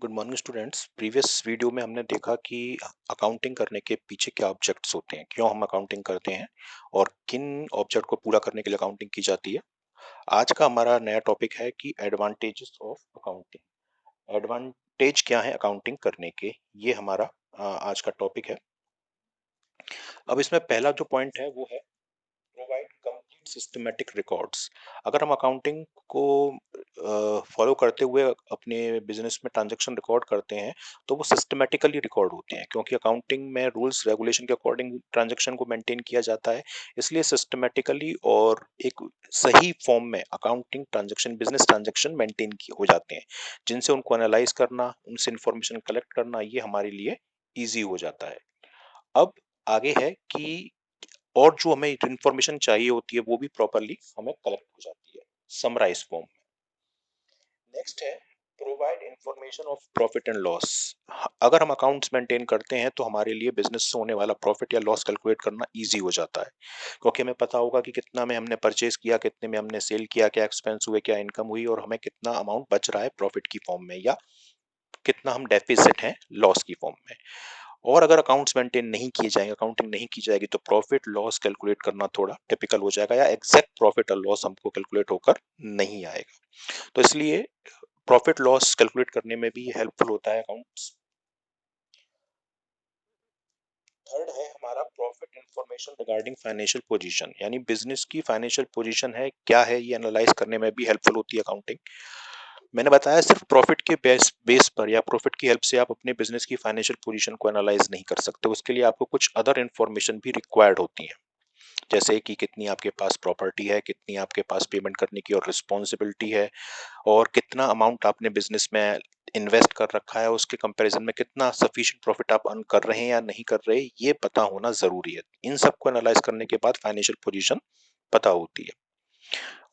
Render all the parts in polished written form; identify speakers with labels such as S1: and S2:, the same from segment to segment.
S1: Good morning students. Previous video में हमने देखा कि अकाउंटिंग करने के पीछे क्या ऑब्जेक्ट्स होते हैं, क्यों हम अकाउंटिंग करते हैं और किन ऑब्जेक्ट को पूरा करने के लिए अकाउंटिंग की जाती है। आज का हमारा नया टॉपिक है कि एडवांटेजेस ऑफ अकाउंटिंग। एडवांटेज क्या है अकाउंटिंग करने के, ये हमारा आज का टॉपिक है। अब इसमें पहला जो पॉइंट है वो है प्रोवाइड कंप्लीट सिस्टमैटिक रिकॉर्ड्स। अगर हम अकाउंटिंग को फॉलो करते हुए अपने बिजनेस में ट्रांजैक्शन रिकॉर्ड करते हैं तो वो सिस्टमैटिकली रिकॉर्ड होते हैं, क्योंकि अकाउंटिंग में रूल्स रेगुलेशन के अकॉर्डिंग ट्रांजैक्शन को मेंटेन किया जाता है। इसलिए सिस्टमैटिकली और एक सही फॉर्म में accounting transaction business transaction maintain हो जाते हैं, जिनसे उनको एनालाइज करना, उनसे इंफॉर्मेशन कलेक्ट करना, ये हमारे लिए ईजी हो जाता है। अब आगे है कि और जो हमें इंफॉर्मेशन चाहिए होती है वो भी प्रॉपरली हमें कलेक्ट हो जाती है समराइज फॉर्म में। नेक्स्ट है provide information of profit and loss. अगर हम अकाउंट्स मेंटेन करते हैं तो हमारे लिए बिजनेस से होने वाला प्रॉफिट या लॉस कैलकुलेट करना इजी हो जाता है, क्योंकि हमें पता होगा कि कितना में हमने परचेज किया, कितने में हमने सेल किया, क्या एक्सपेंस हुए, क्या इनकम हुई और हमें कितना अमाउंट बच रहा है प्रॉफिट की फॉर्म में या कितना हम डेफिसिट हैं लॉस की फॉर्म में। और अगर अकाउंट्स मेंटेन नहीं किए जाएंगे, अकाउंटिंग नहीं की जाएगी, तो प्रॉफिट लॉस कैलकुलेट करना थोड़ा टिपिकल हो जाएगा या एग्जैक्ट प्रॉफिट और लॉस हमको कैलकुलेट होकर नहीं आएगा। तो इसलिए प्रॉफिट लॉस कैलकुलेट करने में भी हेल्पफुल होता है अकाउंट्स। थर्ड है हमारा profit information regarding financial position, यानी बिजनेस की फाइनेंशियल पोजीशन है क्या है, ये एनालाइज करने में भी हेल्पफुल होती है अकाउंटिंग। मैंने बताया सिर्फ प्रॉफिट के बेस पर या प्रॉफिट की हेल्प से आप अपने बिजनेस की फाइनेंशियल पोजीशन को एनालाइज नहीं कर सकते। उसके लिए आपको कुछ अदर इंफॉर्मेशन भी रिक्वायर्ड होती है, जैसे कि कितनी आपके पास प्रॉपर्टी है, कितनी आपके पास पेमेंट करने की और रिस्पॉन्सिबिलिटी है, और कितना अमाउंट आपने बिजनेस में इन्वेस्ट कर रखा है, उसके कंपैरिजन में कितना सफिशिएंट प्रॉफिट आप अर्न कर रहे हैं या नहीं कर रहे, ये पता होना जरूरी है। इन सबको एनालाइज करने के बाद फाइनेंशियल पोजीशन पता होती है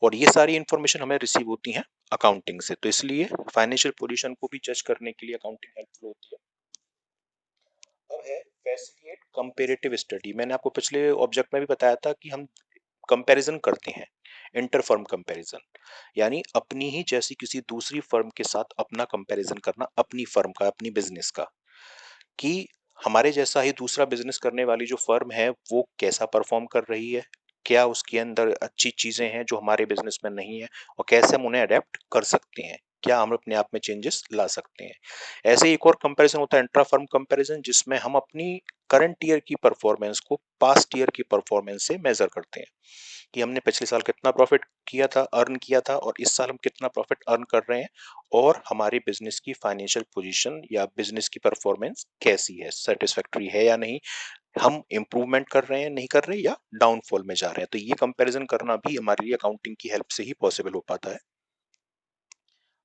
S1: और ये सारी इंफॉर्मेशन हमें रिसीव होती है अकाउंटिंग से। तो इसलिए फाइनेंशियल पोजीशन को भी जज करने के लिए अकाउंटिंग हेल्पफुल होती है। अब है फैसिलिटेट कंपैरेटिव स्टडी। मैंने आपको पिछले ऑब्जेक्ट में भी बताया था कि हम कंपैरिजन करते हैं, इंटर फर्म कंपैरिजन, यानी अपनी ही जैसी किसी दूसरी फर्म के साथ अपना कंपैरिजन करना, अपनी फर्म का, अपनी बिजनेस का, कि हमारे जैसा ही दूसरा बिजनेस करने वाली जो फर्म है वो कैसा परफॉर्म कर रही है, क्या उसके अंदर अच्छी चीजें हैं जो हमारे बिजनेस में नहीं है और कैसे हम उन्हें अडेप्ट कर सकते हैं, क्या हम अपने आप में चेंजेस ला सकते हैं। ऐसे ही एक और कंपैरिजन होता है इंट्रा फर्म कंपैरिजन, जिसमें हम अपनी करंट ईयर की परफॉर्मेंस को पास्ट ईयर की परफॉर्मेंस से मेजर करते हैं कि हमने पिछले साल कितना प्रॉफिट किया था, अर्न किया था, और इस साल हम कितना प्रॉफिट अर्न कर रहे हैं और हमारे बिजनेस की फाइनेंशियल पोजीशन या बिजनेस की परफॉर्मेंस कैसी है, सेटिस्फैक्टरी है या नहीं, हम इंप्रूवमेंट कर रहे हैं, नहीं कर रहे, या डाउनफॉल में जा रहे हैं। तो ये कंपैरिजन करना भी हमारे लिए अकाउंटिंग की हेल्प से ही पॉसिबल हो पाता है।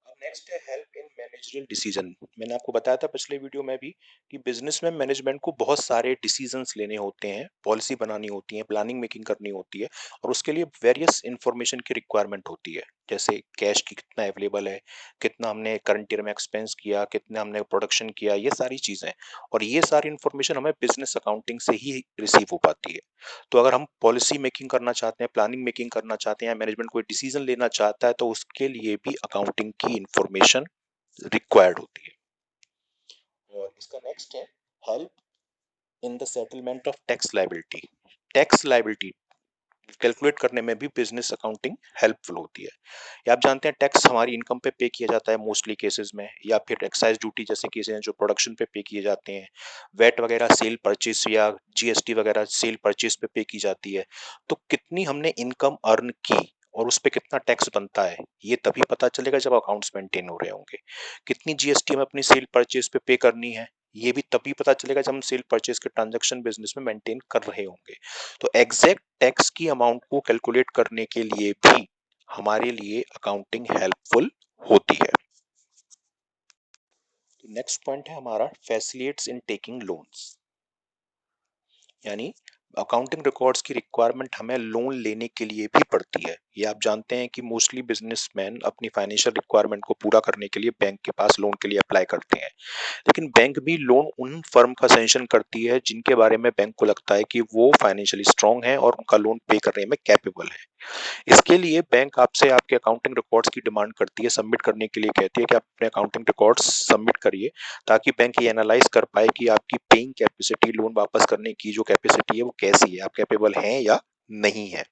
S1: अब नेक्स्ट है हेल्प इन मैनेजरियल डिसीजन। मैंने आपको बताया था पिछले वीडियो में भी कि बिजनेस में मैनेजमेंट को बहुत सारे डिसीजंस लेने होते हैं, पॉलिसी बनानी होती है, प्लानिंग मेकिंग करनी होती है, और उसके लिए वेरियस इंफॉर्मेशन की रिक्वायरमेंट होती है, जैसे कैश की कितना अवेलेबल है, कितना हमने करंट ईयर में एक्सपेंस किया, कितना हमने प्रोडक्शन किया, ये सारी चीजें। और ये सारी इंफॉर्मेशन हमें बिजनेस अकाउंटिंग से ही रिसीव हो पाती है। तो अगर हम पॉलिसी मेकिंग करना चाहते हैं, प्लानिंग मेकिंग करना चाहते हैं, मैनेजमेंट कोई डिसीजन लेना चाहता है, तो उसके लिए भी अकाउंटिंग की इंफॉर्मेशन रिक्वायर्ड होती है। और इसका नेक्स्ट है help in the settlement of tax liability. Tax liability calculate करने में भी बिजनेस अकाउंटिंग हेल्पफुल होती है। या आप जानते हैं टैक्स हमारी इनकम पे किया जाता है मोस्टली केसेस में, या फिर एक्साइज ड्यूटी जैसे केसेस हैं जो प्रोडक्शन पे किए जाते हैं, वेट वगैरह सेल परचेस या जीएसटी वगैरह सेल परचेस पे की जाती है। तो कितनी हमने इनकम अर्न की और उस पे कितना टैक्स बनता है, ये तभी पता चलेगा जब अकाउंट्स मेंटेन हो रहे होंगे। कितनी जीएसटी हमें अपनी सेल परचेस पे करनी है, ये भी तभी पता चलेगा जब हम सेल परचेस के ट्रांजैक्शन बिजनेस में मेंटेन कर रहे होंगे। तो एग्जैक्ट टैक्स की अमाउंट को कैलकुलेट करने के लिए भी हमारे लिए अकाउंटिंग हेल्पफुल होती है। तो नेक्स्ट पॉइंट है हमारा फैसिलिटेट्स इन टेकिंग लोन्स, यानी अकाउंटिंग रिकॉर्ड्स की रिक्वायरमेंट हमें लोन लेने के लिए भी पड़ती है। ये आप जानते हैं कि मोस्टली बिजनेसमैन अपनी फाइनेंशियल रिक्वायरमेंट को पूरा करने के लिए बैंक के पास लोन के लिए अप्लाई करते हैं। लेकिन बैंक भी लोन उन फर्म का सैंक्शन करती है जिनके बारे में बैंक को लगता है कि वो फाइनेंशियली स्ट्रांग है और उनका लोन पे करने में कैपेबल है। इसके लिए बैंक आपसे आपके अकाउंटिंग रिकॉर्ड्स की डिमांड करती है, सबमिट करने के लिए कहती है कि आप अपने अकाउंटिंग रिकॉर्ड्स सबमिट करिए, ताकि बैंक ये एनालाइज कर पाए कि आपकी पेइंग कैपेसिटी, लोन वापस करने की जो कैपेसिटी है वो कैसी है, आप कैपेबल हैं या नहीं है।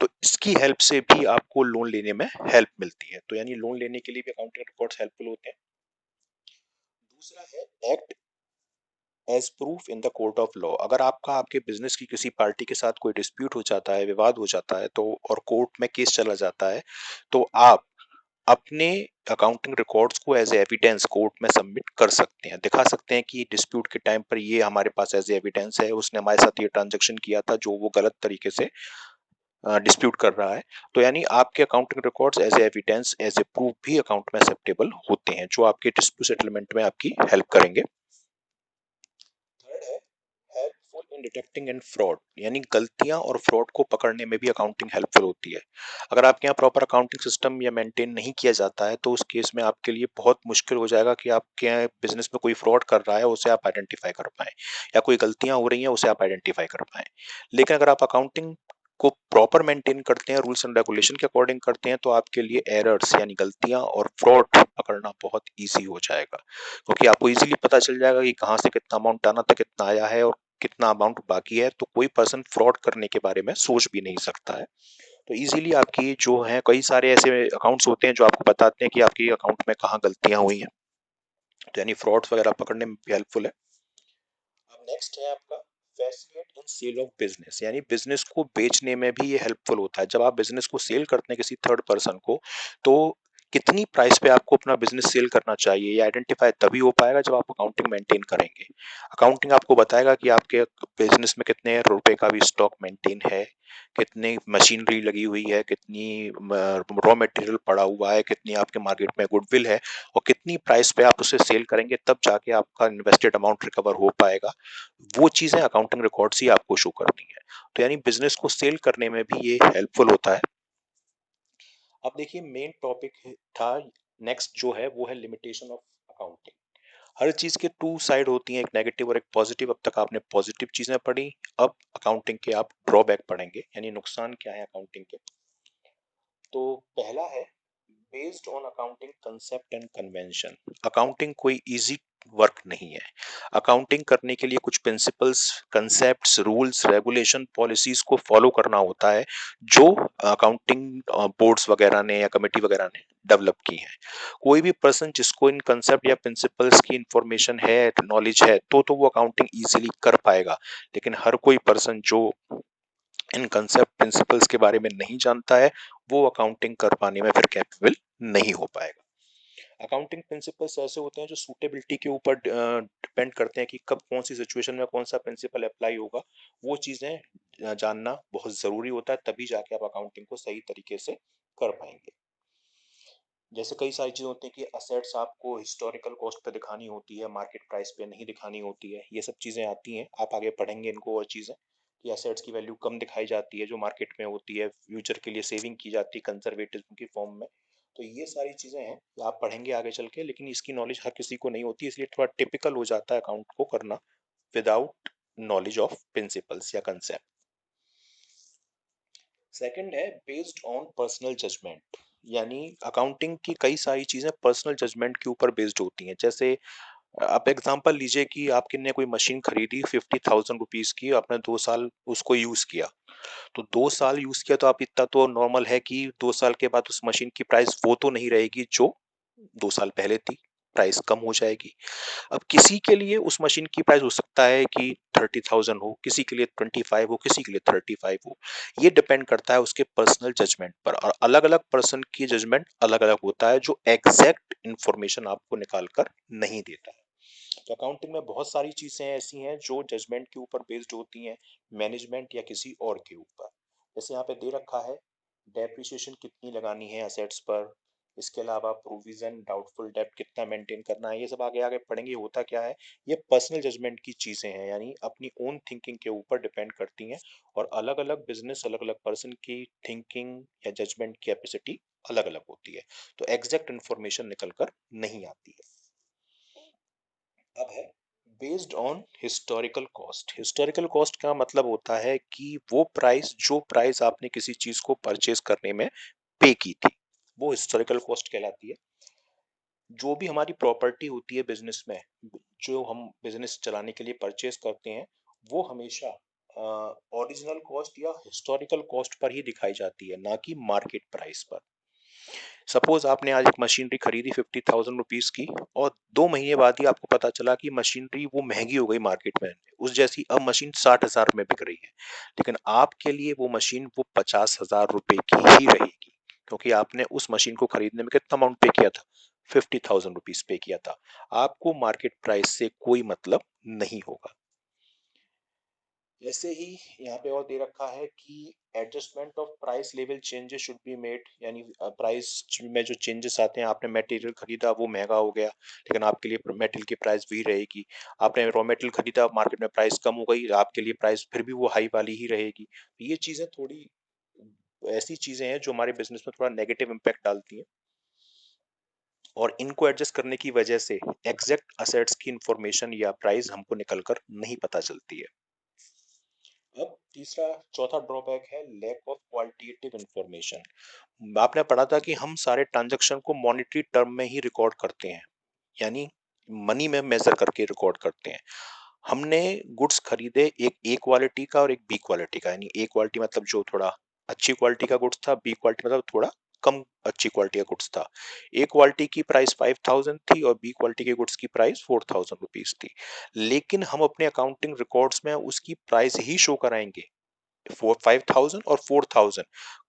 S1: तो इसकी हेल्प से भी आपको लोन लेने में हेल्प मिलती है। तो यानी लोन लेने के लिए भी अकाउंटिंग रिकॉर्ड्स हेल्पफुल होते हैं। दूसरा है act as proof in the court of law. अगर आपका आपके बिजनेस की किसी पार्टी के साथ कोई डिस्प्यूट हो जाता है, विवाद हो जाता है, तो और कोर्ट में केस चला जाता है, तो आप अपने अकाउंटिंग रिकॉर्ड्स को एज एविडेंस कोर्ट में सबमिट कर सकते हैं, दिखा सकते हैं कि डिस्प्यूट के टाइम पर ये हमारे पास एज एविडेंस है, उसने हमारे साथ ये ट्रांजैक्शन किया था जो वो गलत तरीके से डिस्प्यूट कर रहा है। तो यानी आपके accounting records as evidence, as a proof भी अकाउंट में एक्सेप्टेबल होते हैं, जो आपके डिस्प्यूट सेटलमेंट में आपकी हेल्प करेंगे। थर्ड है helpful in detecting and fraud, यानी गलतियां और फ्रॉड को पकड़ने में भी अकाउंटिंग हेल्पफुल होती है। अगर आपके यहाँ प्रॉपर अकाउंटिंग सिस्टम या मेंटेन नहीं किया जाता है, तो उस केस में आपके लिए बहुत मुश्किल हो जाएगा कि आपके यहाँ बिजनेस में कोई फ्रॉड कर रहा है उसे आप आइडेंटिफाई कर पाए, या कोई गलतियां हो रही हैं उसे आप आइडेंटिफाई कर पाए। लेकिन अगर आप अकाउंटिंग को प्रॉपर मेंटेन करते हैं, रूल्स एंड रेगुलेशन के अकॉर्डिंग करते हैं, तो आपके लिए एरर्स यानी गलतियां और फ्रॉड पकड़ना बहुत ईजी हो जाएगा, क्योंकि आपको इजीली पता चल जाएगा कि कहाँ से कितना अमाउंट आना था, कितना आया है और कितना अमाउंट बाकी है। तो कोई पर्सन फ्रॉड करने के बारे में सोच भी नहीं सकता है। तो इजीली आपकी जो है, कई सारे ऐसे अकाउंट्स होते हैं जो आपको बताते हैं कि आपकी अकाउंट में कहाँ गलतियां हुई हैं, तो यानी फ्रॉड्स वगैरह पकड़ने में भी हेल्पफुल है। अब नेक्स्ट है आपका facilitate in sale of business, यानी बिजनेस को बेचने में भी ये हेल्पफुल होता है। जब आप बिजनेस को सेल करते हैं किसी थर्ड पर्सन को, तो कितनी प्राइस पे आपको अपना बिजनेस सेल करना चाहिए ये आइडेंटिफाई तभी हो पाएगा जब आप अकाउंटिंग मेंटेन करेंगे। अकाउंटिंग आपको बताएगा कि आपके बिजनेस में कितने रुपए का भी स्टॉक मेंटेन है, कितनी मशीनरी लगी हुई है, कितनी रॉ मटेरियल पड़ा हुआ है, कितनी आपके मार्केट में गुडविल है, और कितनी प्राइस पे आप उसे सेल करेंगे, तब जाके आपका इन्वेस्टेड अमाउंट रिकवर हो पाएगा। वो चीजें अकाउंटिंग रिकॉर्ड्स ही आपको शो करनी है। तो यानी बिजनेस को सेल करने में भी ये हेल्पफुल होता है। अब देखिए मेन टॉपिक था नेक्स्ट जो है वो है लिमिटेशन ऑफ अकाउंटिंग। हर चीज के टू साइड होती हैं, एक नेगेटिव और एक पॉजिटिव। अब तक आपने पॉजिटिव चीजें पढ़ी, अब अकाउंटिंग के आप ड्रॉबैक पढ़ेंगे, यानी नुकसान क्या है अकाउंटिंग के। तो पहला है based on accounting concept and convention. Accounting कोई इजी वर्क नहीं है। अकाउंटिंग करने के लिए कुछ principles, concepts, rules, regulation, policies को फॉलो करना होता है, जो अकाउंटिंग बोर्ड्स वगैरह ने या कमेटी वगैरह ने डेवलप की है। कोई भी पर्सन जिसको इन कंसेप्ट या प्रिंसिपल्स की इंफॉर्मेशन है, नॉलेज है, तो वो अकाउंटिंग इजीली कर पाएगा। लेकिन हर कोई पर्सन जो इन कंसेप्ट प्रिंसिपल्स के बारे में नहीं जानता है, वो अकाउंटिंग कर पाने में फिर कैपेबल नहीं हो पाएगा। अकाउंटिंग प्रिंसिपल्स ऐसे होते हैं जो सूटेबिलिटी के ऊपर डिपेंड करते हैं कि कब कौन सी सिचुएशन में कौन सा प्रिंसिपल अप्लाई होगा। वो चीजें जानना बहुत जरूरी होता है, तभी जाके आप अकाउंटिंग को सही तरीके से कर पाएंगे। जैसे कई सारी चीजें होती हैं कि असेट्स आपको हिस्टोरिकल कॉस्ट पे दिखानी होती है, मार्केट प्राइस पे नहीं दिखानी होती है। ये सब चीजें आती हैं, आप आगे पढ़ेंगे इनको और चीजें, कि असेट्स की वैल्यू कम दिखाई जाती है जो मार्केट में होती है, फ्यूचर के लिए सेविंग की जाती है कंजर्वेटिज्म की फॉर्म में। तो ये सारी चीजें हैं आप पढ़ेंगे आगे चल के, लेकिन इसकी नॉलेज हर किसी को नहीं होती, इसलिए थोड़ा टिपिकल हो जाता है अकाउंट को करना विदाउट नॉलेज ऑफ प्रिंसिपल्स या कंसेप्ट। सेकंड है बेस्ड ऑन पर्सनल जजमेंट, यानी अकाउंटिंग की कई सारी चीजें पर्सनल जजमेंट के ऊपर बेस्ड होती हैं। जैसे आप एग्जांपल लीजिए कि आपके ने कोई मशीन खरीदी 50,000 रुपीज की, आपने 2 साल उसको यूज किया। तो 2 साल यूज किया तो आप इतना तो नॉर्मल है कि 2 साल के बाद उस मशीन की प्राइस वो तो नहीं रहेगी जो 2 साल पहले थी, प्राइस कम हो जाएगी। अब किसी के लिए उस मशीन की प्राइस हो सकता है कि 30,000 हो, किसी के लिए 25 हो, किसी के लिए 35 हो। ये डिपेंड करता है उसके पर्सनल जजमेंट पर, और अलग अलग पर्सन की जजमेंट अलग अलग होता है, जो एग्जैक्ट इंफॉर्मेशन आपको निकाल कर नहीं देता है। तो अकाउंटिंग में बहुत सारी चीजें ऐसी हैं जो जजमेंट के ऊपर बेस्ड होती हैं, मैनेजमेंट या किसी और के ऊपर। जैसे यहाँ पे दे रखा है डेप्रिसिएशन कितनी लगानी है असेट्स पर, इसके अलावा प्रोविजन, डाउटफुल डेब्ट कितना मेंटेन करना है, ये सब आगे आगे पढ़ेंगे। होता क्या है, ये पर्सनल जजमेंट की चीजें हैं, यानी अपनी ओन थिंकिंग के ऊपर डिपेंड करती हैं, और अलग अलग बिजनेस, अलग अलग पर्सन की थिंकिंग या जजमेंट कैपेसिटी अलग अलग होती है, तो एग्जैक्ट इंफॉर्मेशन निकल कर नहीं आती है। अब है based on historical cost. Historical cost का मतलब होता है कि वो प्राइस, जो प्राइस आपने किसी चीज को परचेज करने में पे की थी, वो हिस्टोरिकल कॉस्ट कहलाती है। जो भी हमारी प्रॉपर्टी होती है बिजनेस में, जो हम बिजनेस चलाने के लिए परचेज करते हैं, वो हमेशा ओरिजिनल कॉस्ट या हिस्टोरिकल कॉस्ट पर ही दिखाई जाती है, ना कि मार्केट प्राइस पर। सपोज आपने आज एक मशीनरी खरीदी 50,000 रुपीज की, और 2 महीने बाद ही आपको पता चला कि मशीनरी वो महंगी हो गई मार्केट में, उस जैसी अब मशीन 60,000 में बिक रही है, लेकिन आपके लिए वो मशीन वो 50,000 रुपए की ही रहेगी, क्योंकि आपने उस मशीन को खरीदने में कितना अमाउंट पे किया था, 50,000 रुपीज पे किया था। आपको मार्केट प्राइस से कोई मतलब नहीं होगा। जैसे ही यहाँ पे और दे रखा है कि adjustment of price level changes should be made, यानी प्राइस में जो चेंजेस आते हैं, आपने मटेरियल खरीदा वो महंगा हो गया, लेकिन आपके लिए मटेरियल की प्राइस भी रहेगी। आपने रॉ मटेरियल खरीदा, मार्केट में प्राइस कम हो गई, आपके लिए प्राइस फिर भी वो हाई वाली ही रहेगी। तो ये चीजें थोड़ी ऐसी चीजें हैं जो हमारे बिजनेस में थोड़ा नेगेटिव इम्पैक्ट डालती हैं, और इनको एडजस्ट करने की वजह से एग्जैक्ट असेट्स की इंफॉर्मेशन या प्राइस हमको निकलकर नहीं पता चलती है। अब तीसरा चौथा ड्रॉबैक है लैक ऑफ क्वालिटेटिव इंफॉर्मेशन। आपने पढ़ा था कि हम सारे ट्रांजैक्शन को मॉनेटरी टर्म में ही रिकॉर्ड करते हैं, यानी मनी में मेजर करके रिकॉर्ड करते हैं। हमने गुड्स खरीदे, एक ए क्वालिटी का और एक बी क्वालिटी का, यानी ए क्वालिटी मतलब जो थोड़ा अच्छी क्वालिटी का गुड्स था, बी क्वालिटी मतलब थोड़ा कम अच्छी क्वालिटी का गुड्स था। ए क्वालिटी की प्राइस 5,000 थी और बी क्वालिटी के गुड्स की प्राइस 4,000 रुपीज थी, लेकिन हम अपने अकाउंटिंग रिकॉर्ड्स में उसकी प्राइस ही शो कराएंगे, 5,000 और 4,000।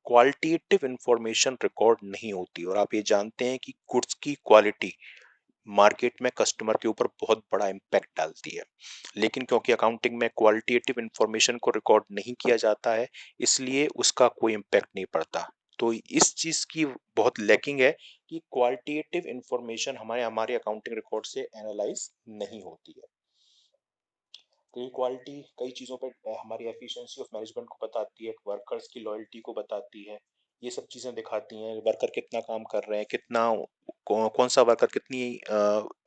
S1: क्वालिटेटिव इंफॉर्मेशन रिकॉर्ड नहीं होती, और आप ये जानते हैं कि गुड्स की क्वालिटी मार्केट में कस्टमर के ऊपर बहुत बड़ा इम्पैक्ट डालती है, लेकिन क्योंकि अकाउंटिंग में क्वालिटेटिव इंफॉर्मेशन को रिकॉर्ड नहीं किया जाता है, इसलिए उसका कोई इम्पैक्ट नहीं पड़ता। तो इस चीज की बहुत लैकिंग है कि क्वालिटेटिव इंफॉर्मेशन हमारे हमारे अकाउंटिंग रिकॉर्ड से एनालाइज नहीं होती है। तो ये क्वालिटी कई चीज़ों पे हमारी एफिशिएंसी ऑफ मैनेजमेंट को बताती है, वर्कर्स की लॉयल्टी को बताती है, ये सब चीज़ें दिखाती हैं, वर्कर कितना काम कर रहे हैं, कितना कौन सा वर्कर कितनी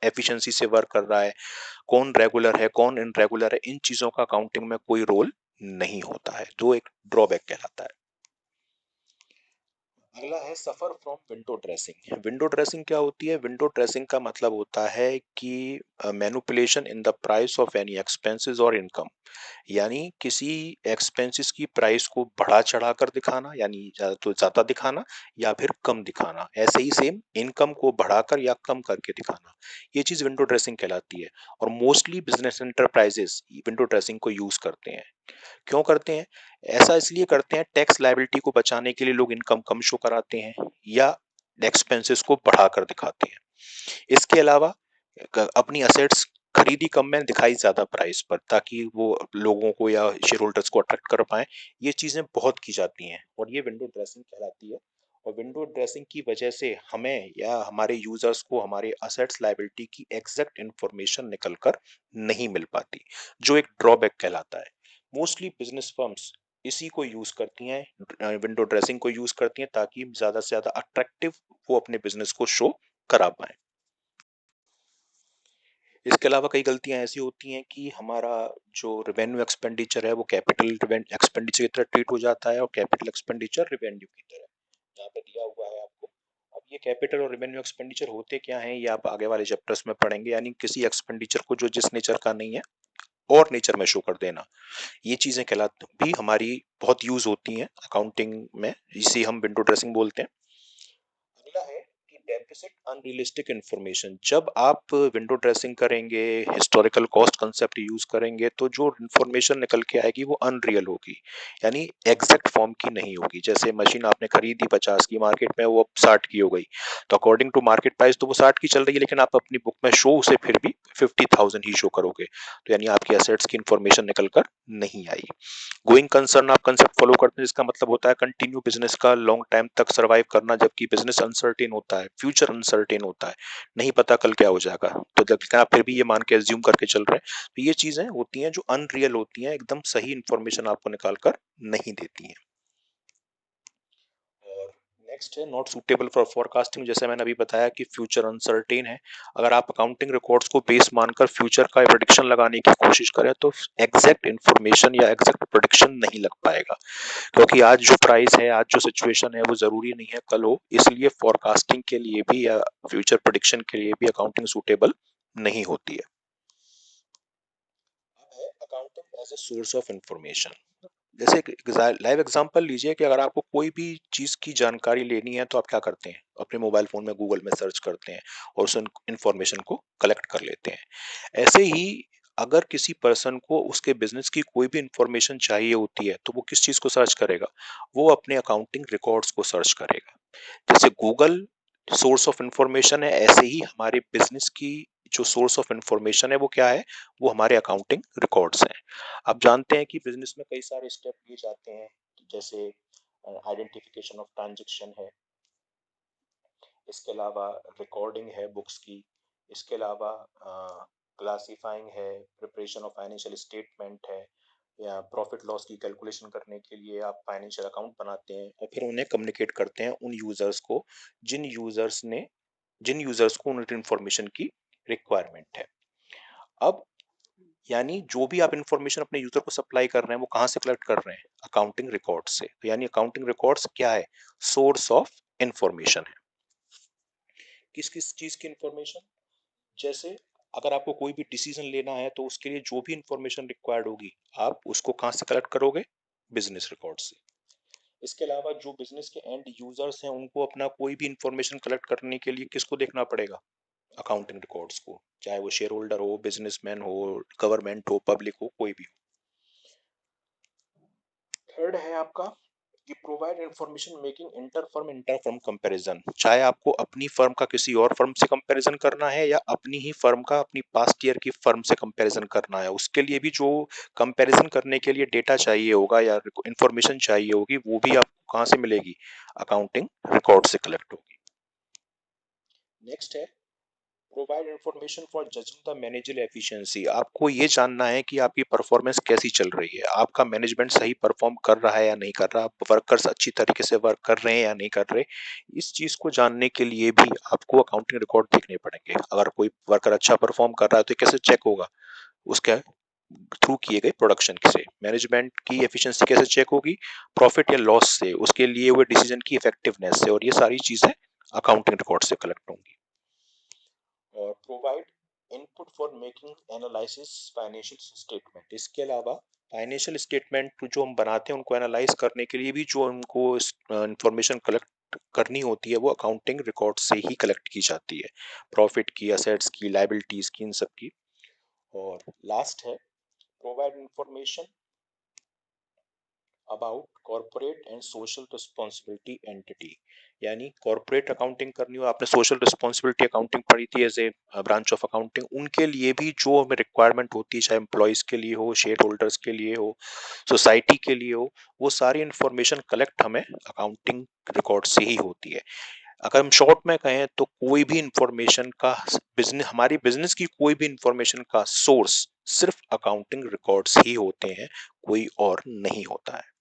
S1: एफिशिएंसी से वर्क कर रहा है, कौन रेगुलर है कौन इनरेगुलर है, इन चीज़ों का अकाउंटिंग में कोई रोल नहीं होता है, जो एक ड्रॉबैक कहलाता है। अगला है suffer from window dressing. Window dressing क्या होती है? विंडो ड्रेसिंग का मतलब होता है कि manipulation in the price of any expenses और इनकम, यानी किसी एक्सपेंसेस की प्राइस को बढ़ा चढ़ा कर दिखाना, यानी ज्यादा तो ज्यादा दिखाना या फिर कम दिखाना, ऐसे ही सेम इनकम को बढ़ाकर या कम करके दिखाना, ये चीज विंडो ड्रेसिंग कहलाती है। और mostly business enterprises window dressing को यूज करते हैं। क्यों करते हैं? ऐसा इसलिए करते हैं, टैक्स लायबिलिटी को बचाने के लिए लोग इनकम कम शो कराते हैं या एक्सपेंसेस को बढ़ाकर दिखाते हैं। इसके अलावा अपनी असेट्स खरीदी कम में दिखाई ज्यादा प्राइस पर, ताकि वो लोगों को या शेयर होल्डर्स को अट्रैक्ट कर पाए। ये चीजें बहुत की जाती हैं और ये विंडो ड्रेसिंग कहलाती है। और विंडो ड्रेसिंग की वजह से हमें या हमारे यूजर्स को हमारे असेट्स लायबिलिटी की एग्जैक्ट इंफॉर्मेशन निकलकर नहीं मिल पाती, जो एक ड्रॉबैक कहलाता है। मोस्टली बिजनेस फर्म्स इसी को यूज करती हैं, विंडो ड्रेसिंग को यूज करती हैं, ताकि ज्यादा से ज्यादा अट्रैक्टिव वो अपने बिजनेस को शो करा पाए। इसके अलावा कई गलतियां ऐसी होती हैं कि हमारा जो रेवेन्यू एक्सपेंडिचर है वो कैपिटल एक्सपेंडिचर की तरह ट्रीट हो जाता है, और कैपिटल एक्सपेंडिचर रेवेन्यू की तरह। यहाँ पे दिया हुआ है आपको। अब ये कैपिटल और रेवेन्यू एक्सपेंडिचर होते क्या हैं, ये आप आगे वाले चैप्टर्स में पढ़ेंगे, यानी किसी एक्सपेंडिचर को जो जिस नेचर का नहीं है और नेचर में शो कर देना, ये चीजें कहलाती भी हमारी बहुत यूज होती हैं अकाउंटिंग में, इसे हम विंडो ड्रेसिंग बोलते हैं। अगला है कि डेफिसिट अनरियलिस्टिक इंफॉर्मेशन। जब आप विंडो ड्रेसिंग करेंगे, हिस्टोरिकल कॉस्ट कंसेप्ट यूज करेंगे, तो जो इंफॉर्मेशन निकल के आएगी वो अनरियल होगी, यानी एग्जैक्ट फॉर्म की नहीं होगी। जैसे मशीन आपने खरीदी 50 की, मार्केट में वो अब 60 की हो गई, तो अकॉर्डिंग टू मार्केट प्राइस तो वो 60 की चल रही है, लेकिन आप अपनी बुक में शो उसे फिर भी 50,000 ही शो करोगे, तो यानी आपकी असेट्स की इंफॉर्मेशन निकल कर नहीं आई। गोइंग कंसर्न आप कंसेप्ट फॉलो करते हैं, जिसका मतलब होता है कंटिन्यू बिजनेस का लॉन्ग टाइम तक सर्वाइव करना, जबकि बिजनेस अनसर्टेन होता है। फ्यूचर अनसर्टेन होता है, नहीं पता कल क्या हो जाएगा, तो लेकिन आप फिर भी ये मान के एज्यूम करके चल रहे हैं। तो ये चीजें होती हैं जो अनरियल होती हैं, एकदम सही इंफॉर्मेशन आपको निकाल कर नहीं देती हैं। और नेक्स्ट है नॉट सूटेबल फॉर फोरकास्टिंग। जैसे मैंने अभी बताया कि फ्यूचर अनसर्टेन है, अगर आप अकाउंटिंग रिकॉर्ड्स को बेस मानकर फ्यूचर का प्रेडिक्शन लगाने की कोशिश करें तो एग्जैक्ट इन्फॉर्मेशन या एग्जैक्ट प्रेडिक्शन नहीं लग पाएगा, क्योंकि आज जो प्राइस है, आज जो सिचुएशन है वो जरूरी नहीं है कल हो, इसलिए फोरकास्टिंग के लिए भी या फ्यूचर प्रेडिक्शन के लिए भी अकाउंटिंग सूटेबल नहीं होती है। अब है accounting as a source of information. जैसे एक लाइव एग्जांपल लीजिए कि अगर आपको कोई भी चीज की जानकारी लेनी है तो आप क्या करते हैं, अपने मोबाइल फोन में गूगल में सर्च करते हैं और उस इंफॉर्मेशन को कलेक्ट कर लेते हैं। ऐसे ही अगर किसी पर्सन को उसके बिजनेस की कोई भी इंफॉर्मेशन चाहिए होती है तो वो किस चीज को सर्च करेगा, वो अपने अकाउंटिंग रिकॉर्ड्स को सर्च करेगा। जैसे गूगल सोर्स ऑफ इंफॉर्मेशन है, ऐसे ही हमारे बिजनेस की जो सोर्स ऑफ इंफॉर्मेशन है वो क्या है, वो हमारे अकाउंटिंग रिकॉर्ड्स हैं। आप जानते हैं कि बिजनेस में कई सारे स्टेप लिए जाते हैं, जैसे आइडेंटिफिकेशन ऑफ ट्रांजैक्शन है, इसके अलावा रिकॉर्डिंग है बुक्स की, इसके अलावा क्लासिफाइंग है, प्रिपरेशन ऑफ फाइनेंशियल स्टेटमेंट है, या प्रॉफिट लॉस की कैलकुलेशन करने के लिए आप फाइनेंशियल अकाउंट बनाते हैं और फिर उन्हें कम्युनिकेट करते हैं उन यूजर्स को जिन यूजर्स ने जिन यूजर्स को उन इंफॉर्मेशन की रिक्वायरमेंट है। अब यानी जो भी आप इंफॉर्मेशन अपने यूजर को सप्लाई कर रहे हैं वो कहां से कलेक्ट कर रहे हैं, अकाउंटिंग रिकॉर्ड से। तो यानी अकाउंटिंग रिकॉर्ड्स क्या है, सोर्स ऑफ इंफॉर्मेशन है। किस किस चीज की इंफॉर्मेशन, जैसे अगर आपको कोई भी डिसीजन लेना है तो उसके लिए जो भी इंफॉर्मेशन रिक्वायर्ड होगी आप उसको कहां से कलेक्ट करोगे, बिजनेस रिकॉर्ड से। इसके अलावा जो बिजनेस के एंड यूजर्स हैं उनको अपना कोई भी इंफॉर्मेशन कलेक्ट करने के लिए किसको देखना पड़ेगा, अकाउंटिंग रिकॉर्ड्स को, चाहे वो शेयर होल्डर हो, बिजनेसमैन हो, गवर्नमेंट हो, पब्लिक हो, कोई भी हो। थर्ड है आपका कि provide information making inter firm comparison. चाहे आपको अपनी फर्म का किसी और फर्म से कंपैरिजन करना है या अपनी ही फर्म का अपनी पास्ट ईयर की फर्म से कंपैरिजन करना है, उसके लिए भी जो कंपैरिजन करने के लिए डेटा चाहिए होगा या इंफॉर्मेशन चाहिए होगी वो भी आपको कहां से मिलेगी, अकाउंटिंग रिकॉर्ड से कलेक्ट होगी। नेक्स्ट है provide information for judging the managerial efficiency. आपको ये जानना है कि आपकी परफॉर्मेंस कैसी चल रही है, आपका मैनेजमेंट सही परफॉर्म कर रहा है या नहीं कर रहा, आप वर्कर्स अच्छी तरीके से वर्क कर रहे हैं या नहीं कर रहे। इस चीज को जानने के लिए भी आपको अकाउंटिंग रिकॉर्ड देखने पड़ेंगे। अगर कोई वर्कर अच्छा परफॉर्म कर रहा है तो कैसे चेक होगा, उसके थ्रू किए गए प्रोडक्शन से। मैनेजमेंट की एफिशिएंसी कैसे चेक होगी, प्रॉफिट या लॉस से, उसके लिए हुए डिसीजन की इफेक्टिवनेस से, और ये सारी चीजें अकाउंटिंग रिकॉर्ड से कलेक्ट होंगी। और provide input for making analysis financial statement. इसके अलावा फाइनेंशियल स्टेटमेंट जो हम बनाते हैं उनको एनालाइज करने के लिए भी जो उनको इंफॉर्मेशन कलेक्ट करनी होती है वो अकाउंटिंग रिकॉर्ड से ही कलेक्ट की जाती है, प्रॉफिट की, असेट्स की, लायबिलिटीज की, इन सब की। और लास्ट है provide information about corporate and social responsibility entity. यानी कॉर्पोरेट अकाउंटिंग करनी हो, आपने सोशल रिस्पॉन्सिबिलिटी अकाउंटिंग पढ़ी थी as a branch of accounting, उनके लिए भी जो हमें रिक्वायरमेंट होती है, चाहे एम्प्लॉयज के लिए हो, शेयर होल्डर्स के लिए हो, सोसाइटी के लिए हो, वो सारी इंफॉर्मेशन कलेक्ट हमें अकाउंटिंग रिकॉर्ड से ही होती है। अगर हम शॉर्ट में कहें तो कोई भी इंफॉर्मेशन का बिजनेस, हमारी बिजनेस की कोई भी इंफॉर्मेशन का सोर्स सिर्फ अकाउंटिंग रिकॉर्ड्स ही होते हैं, कोई और नहीं होता है।